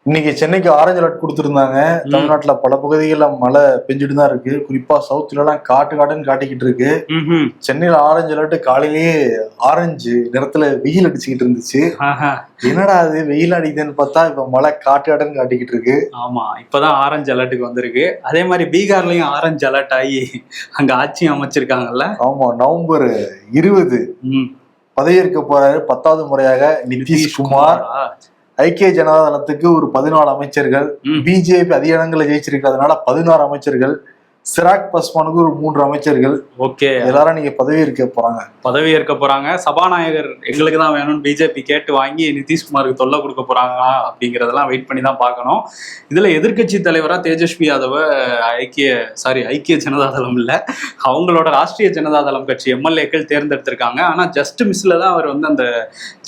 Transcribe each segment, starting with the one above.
இன்னைக்கு சென்னைக்கு orange alert கொடுத்துருந்தாங்க. தமிழ்நாட்டுல பல பகுதிகளில் மழை பெஞ்சுட்டு தான் இருக்கு. குறிப்பா சவுத்துல எல்லாம் காட்டுன்னு காட்டிக்கிட்டு இருக்கு. சென்னையில ஆரஞ்சு அலர்ட் காலையிலேயே ஆரஞ்சு நிறத்துல வெயில் அடிச்சுக்கிட்டு இருந்துச்சு. என்னடா அது வெயில் அடிக்குதுன்னு பார்த்தா இப்ப மழை காட்டுன்னு காட்டிக்கிட்டு இருக்கு. ஆமா, இப்பதான் ஆரஞ்சு அலர்ட்டுக்கு வந்திருக்கு. அதே மாதிரி பீகார்லயும் ஆரஞ்சு அலர்ட் ஆகி அங்க ஆட்சி அமைச்சிருக்காங்கல்ல. ஆமா, நவம்பர் 20 பதவியேற்க போறாரு 10வது முறையாக நிதிஷ்குமார். ஐக்கிய ஜனதா தளத்துக்கு ஒரு 14 அமைச்சர்கள், பிஜேபி அதிக இடங்களை ஜெயிச்சிருக்கிறதுனால 16 அமைச்சர்கள், சிராக் பஸ்வானுக்கு ஒரு 3 அமைச்சர்கள். ஓகே, எல்லாரும் நீங்க பதவி ஏற்க போறாங்க. சபாநாயகர் எங்களுக்கு தான் வேணும்னு பிஜேபி கேட்டு வாங்கி நிதிஷ்குமாருக்கு தொல்லை கொடுக்க போறாங்களா அப்படிங்கறதெல்லாம் வெயிட் பண்ணி தான் பார்க்கணும். இதுல எதிர்கட்சி தலைவரா தேஜஸ்வி யாதவ ஐக்கிய ஜனதாதளம் இல்ல, அவங்களோட ராஷ்டிரிய ஜனதாதளம் கட்சி எம்எல்ஏக்கள் தேர்ந்தெடுத்திருக்காங்க. ஆனா ஜஸ்ட் மிஸ்ல தான் அவர் வந்து அந்த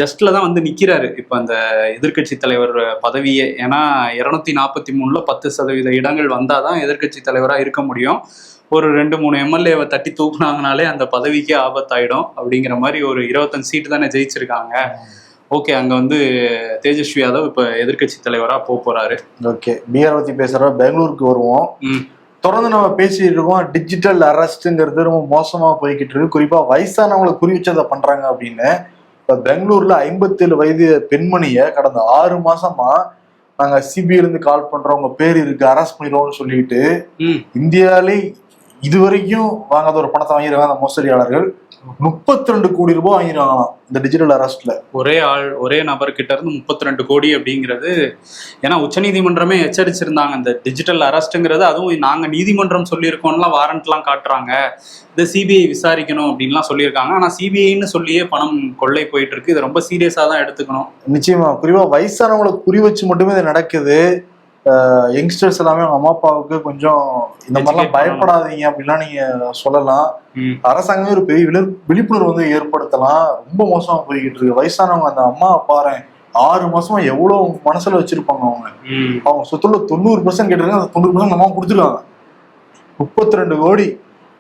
ஜஸ்ட்ல தான் வந்து நிக்கிறாரு இப்ப அந்த எதிர்கட்சி தலைவர் பதவியே. ஏன்னா 243ல 10% இடங்கள் வந்தாதான் எதிர்கட்சி தலைவரா இருக்க முடியும். ஒரு 2-3 எம்எல்ஏவை தட்டி தூக்குனாங்கனாலே அந்த பதவிக்கே ஆபத்தாயிடும். அப்படிங்கிற மாதிரி ஒரு 25 சீட்டு தானே ஜெயிச்சிருக்காங்க. ஓகே, அங்க வந்து தேஜஸ்வி யாதவ் இப்ப எதிர்கட்சி தலைவரா போறாரு. ஓகே, பீகார் பத்தி பேசுற பெங்களூருக்கு வருவோம். தொடர்ந்து நம்ம பேசிட்டு இருக்கோம். டிஜிட்டல் அரெஸ்ட்ங்கிறது ரொம்ப மோசமா போய்கிட்டு இருக்கு. குறிப்பா வயசானவங்களை குறி வச்சதை பண்றாங்க அப்படின்னு. இப்ப பெங்களூர்ல 57 வயது பெண்மணிய கடந்த 6 மாசமா நாங்க சிபிஐல இருந்து கால் பண்றோம், உங்க பேர் இருக்கு, அரெஸ்ட் பண்ணிடுவோம்னு சொல்லிட்டு இந்தியாவிலே இதுவரைக்கும் வாங்காத ஒரு பணத்தை வாங்கிருக்காங்க அந்த மோசடியாளர்கள். 32 கோடி ரூபாய் வாங்கிருக்காங்களாம் இந்த டிஜிட்டல் அரெஸ்ட்ல. ஒரே நபர்கிட்ட இருந்து 32 கோடி அப்படிங்கிறது. ஏன்னா உச்சநீதிமன்றமே எச்சரிச்சிருந்தாங்க இந்த டிஜிட்டல் அரெஸ்ட்ங்கிறது. அதுவும் நாங்க நீதிமன்றம் சொல்லியிருக்கோம்லாம் வாரண்ட்லாம் காட்டுறாங்க, இதை சிபிஐ விசாரிக்கணும் அப்படின்லாம் சொல்லியிருக்காங்க. ஆனா சிபிஐன்னு சொல்லியே பணம் கொள்ளை போயிட்டு இருக்கு. இது ரொம்ப சீரியஸா தான் எடுத்துக்கணும். நிச்சயமா, குறிப்பா வயசானவங்களை குறி வச்சு மட்டுமே இது நடக்குது. யங்ஸ்டர்ஸ் எல்லாமே அவங்க அம்மா அப்பாவுக்கு கொஞ்சம் இந்த மாதிரிலாம் பயப்படாதீங்க அப்படின்லாம் நீங்க சொல்லலாம். அரசாங்கமே ஒரு பெரிய விழிப்புணர்வு வந்து ஏற்படுத்தலாம். ரொம்ப மோசமா போய்கிட்டு இருக்கு. வயசானவங்க அந்த அம்மா அப்பாரு 6 மாசமா எவ்வளவு மனசுல வச்சிருப்பாங்க. அவங்க சொத்துல 90% கேட்டிருக்காங்க, அந்த 90% அம்மா கொடுத்துருக்காங்க. 32 கோடி